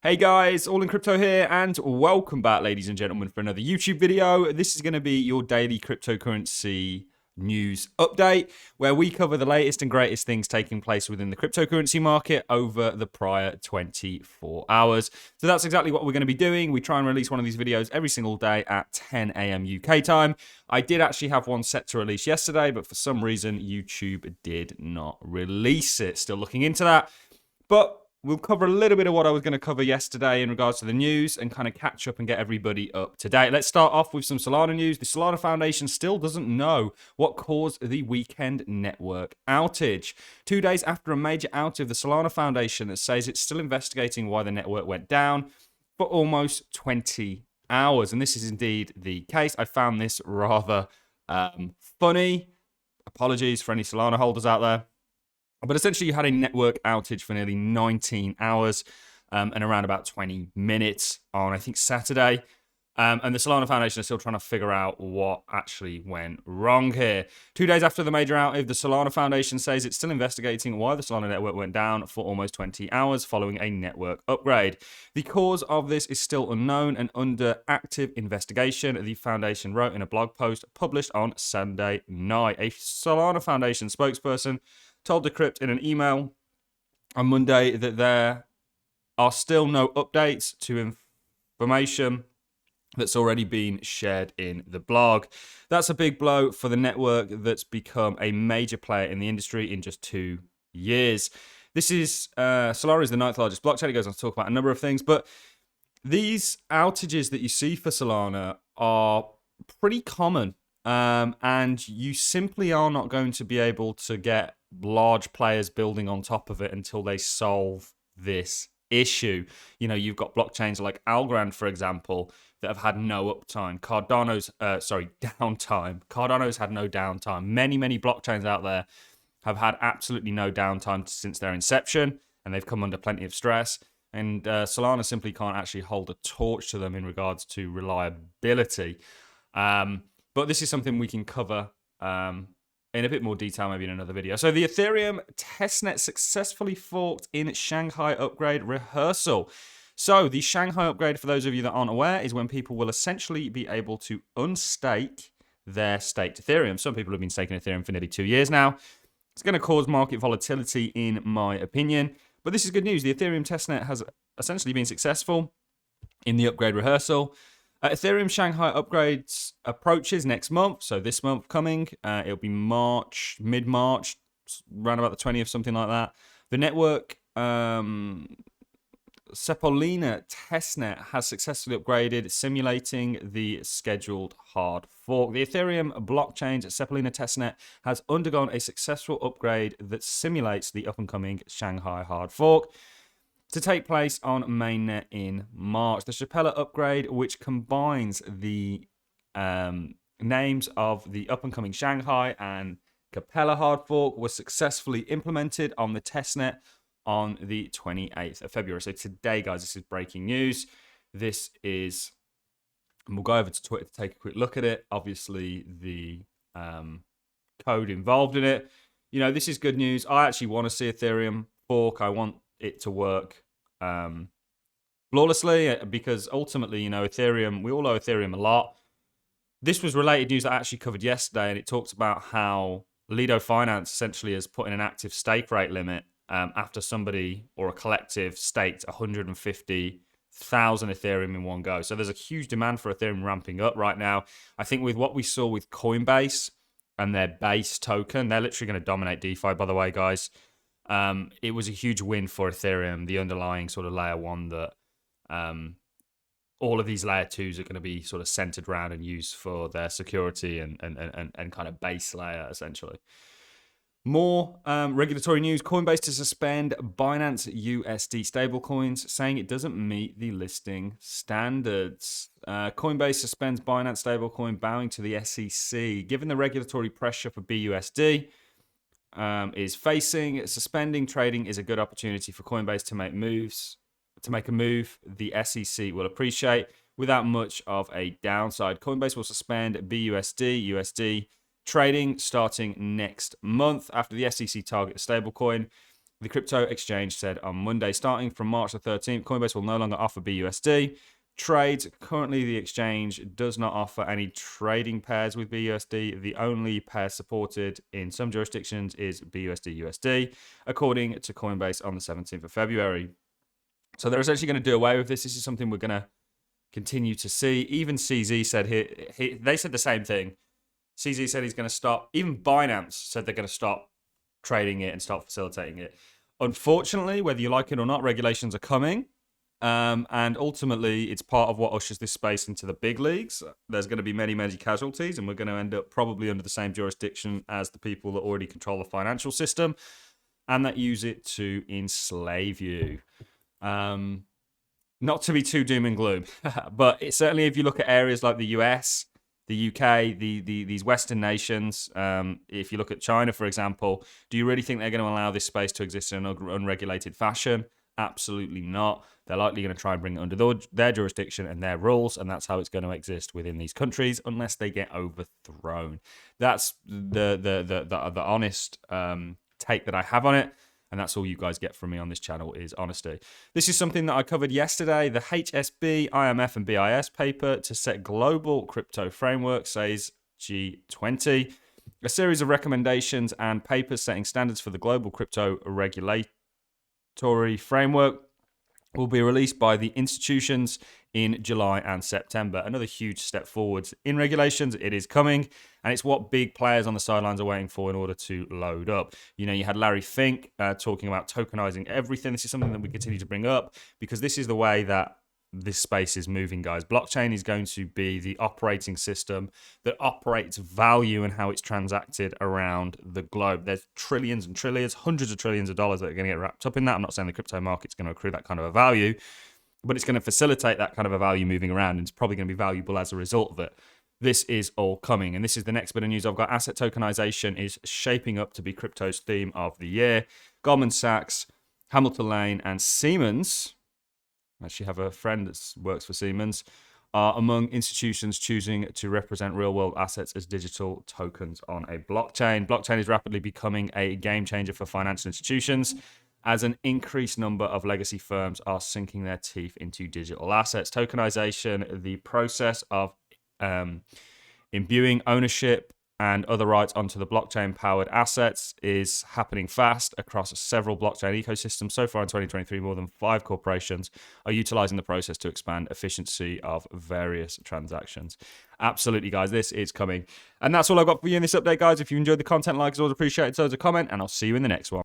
Hey guys, All in Crypto here, and welcome back, ladies and gentlemen, for another YouTube video. This is going to be your daily cryptocurrency news update, where we cover the latest and greatest things taking place within the cryptocurrency market over the prior 24 hours. So that's exactly what we're going to be doing. We try and release one of these videos every single day at 10 a.m. UK time. I did actually have one set to release yesterday, but for some reason, YouTube did not release it. Still looking into that. But we'll cover a little bit of what I was going to cover yesterday in regards to the news and kind of catch up and get everybody up to date. Let's start off with some Solana news. The Solana Foundation still doesn't know what caused the weekend network outage. 2 days after a major outage, the Solana Foundation says it's still investigating why the network went down for almost 20 hours. And this is indeed the case. I found this rather funny. Apologies for any Solana holders out there. But essentially, you had a network outage for nearly 19 hours and around about 20 minutes on, I think, Saturday. And the Solana Foundation is still trying to figure out what actually went wrong here. 2 days after the major outage, the Solana Foundation says it's still investigating why the Solana network went down for almost 20 hours following a network upgrade. The cause of this is still unknown and under active investigation, the Foundation wrote in a blog post published on Sunday night. A Solana Foundation spokesperson told Decrypt in an email on Monday that there are still no updates to information that's already been shared in the blog. That's a big blow for the network that's become a major player in the industry in just 2 years. This is, Solana is the 9th largest blockchain. It goes on to talk about a number of things, but these outages that you see for Solana are pretty common. And you simply are not going to be able to get large players building on top of it until they solve this issue. You know, you've got blockchains like Algorand, for example, that have had no uptime. Downtime. Cardano's had no downtime. Many blockchains out there have had absolutely no downtime since their inception, and they've come under plenty of stress. And Solana simply can't actually hold a torch to them in regards to reliability. But this is something we can cover in a bit more detail, maybe in another video. So the Ethereum testnet successfully forked in Shanghai upgrade rehearsal. So the Shanghai upgrade, for those of you that aren't aware, is when people will essentially be able to unstake their staked Ethereum. Some people have been staking Ethereum for nearly 2 years now. It's going to cause market volatility, in my opinion. But this is good news. The Ethereum testnet has essentially been successful in the upgrade rehearsal. Ethereum Shanghai upgrades approaches next month, so this month coming. It'll be March, mid-March, around about the 20th, something like that. The network Sepolina testnet has successfully upgraded, simulating the scheduled hard fork. The Ethereum blockchain's Sepolina testnet has undergone a successful upgrade that simulates the up-and-coming Shanghai hard fork to take place on mainnet in March. The Shapella upgrade, which combines the names of the up-and-coming Shanghai and Capella hard fork, was successfully implemented on the testnet on the 28th of February. So today, guys, this is breaking news. This is, and we'll go over to Twitter to take a quick look at it. Obviously, the code involved in it. You know, this is good news. I actually want to see Ethereum fork. I want it to work flawlessly, because ultimately, you know, Ethereum, we all owe Ethereum a lot. This was related news that I actually covered yesterday, and it talks about how Lido Finance essentially has put in an active stake rate limit after somebody or a collective staked 150,000 Ethereum in one go. So there's a huge demand for Ethereum ramping up right now. I think with what we saw with Coinbase and their base token, they're literally going to dominate DeFi, by the way, guys. It was a huge win for Ethereum, the underlying sort of layer one that all of these layer twos are going to be sort of centered around and used for their security and kind of base layer, essentially. More regulatory news. Coinbase to suspend Binance USD stablecoins, saying it doesn't meet the listing standards. Coinbase suspends Binance stablecoin, bowing to the SEC. Given the regulatory pressure for BUSD is facing, suspending trading is a good opportunity for Coinbase to make moves. To make a move the SEC will appreciate without much of a downside. Coinbase will suspend BUSD, USD trading starting next month after the SEC target stablecoin. The crypto exchange said on Monday, starting from March the 13th, Coinbase will no longer offer BUSD trades. Currently, the exchange does not offer any trading pairs with BUSD. The only pair supported in some jurisdictions is BUSD USD, according to Coinbase on the 17th of February. So they're essentially going to do away with this. This is something we're going to continue to see. Even CZ said they said the same thing. CZ said he's going to stop. Even Binance said they're going to stop trading it and start facilitating it. Unfortunately, whether you like it or not, regulations are coming. And ultimately, it's part of what ushers this space into the big leagues. There's going to be many, many casualties, and we're going to end up probably under the same jurisdiction as the people that already control the financial system and that use it to enslave you. Not to be too doom and gloom, but certainly if you look at areas like the US, the UK, these Western nations, if you look at China, for example, do you really think they're going to allow this space to exist in an unregulated fashion? Absolutely not. They're likely going to try and bring it under their jurisdiction and their rules, and that's how it's going to exist within these countries unless they get overthrown. That's the honest take that I have on it, and that's all you guys get from me on this channel is honesty. This is something that I covered yesterday. The HSB, IMF, and BIS paper to set global crypto framework, says G20. A series of recommendations and papers setting standards for the global crypto regulatory framework will be released by the institutions in July and September. Another huge step forwards in regulations. It is coming, and it's what big players on the sidelines are waiting for in order to load up. You know, you had Larry Fink talking about tokenizing everything. This is something that we continue to bring up because this is the way that this space is moving, guys. Blockchain is going to be the operating system that operates value and how it's transacted around the globe. There's trillions and trillions, hundreds of trillions of dollars that are going to get wrapped up in that. I'm not saying the crypto market's going to accrue that kind of a value, but it's going to facilitate that kind of a value moving around, and it's probably going to be valuable as a result of it. This is all coming, and this is the next bit of news I've got. Asset tokenization is shaping up to be crypto's theme of the year. Goldman Sachs, Hamilton Lane, and Siemens, I actually have a friend that works for Siemens, are among institutions choosing to represent real-world assets as digital tokens on a blockchain. Blockchain is rapidly becoming a game changer for financial institutions as an increased number of legacy firms are sinking their teeth into digital assets. Tokenization, the process of imbuing ownership and other rights onto the blockchain-powered assets, is happening fast across several blockchain ecosystems. So far in 2023, more than 5 corporations are utilizing the process to expand efficiency of various transactions. Absolutely, guys, this is coming. And that's all I've got for you in this update, guys. If you enjoyed the content, like as always, appreciate it. So, a comment, and I'll see you in the next one.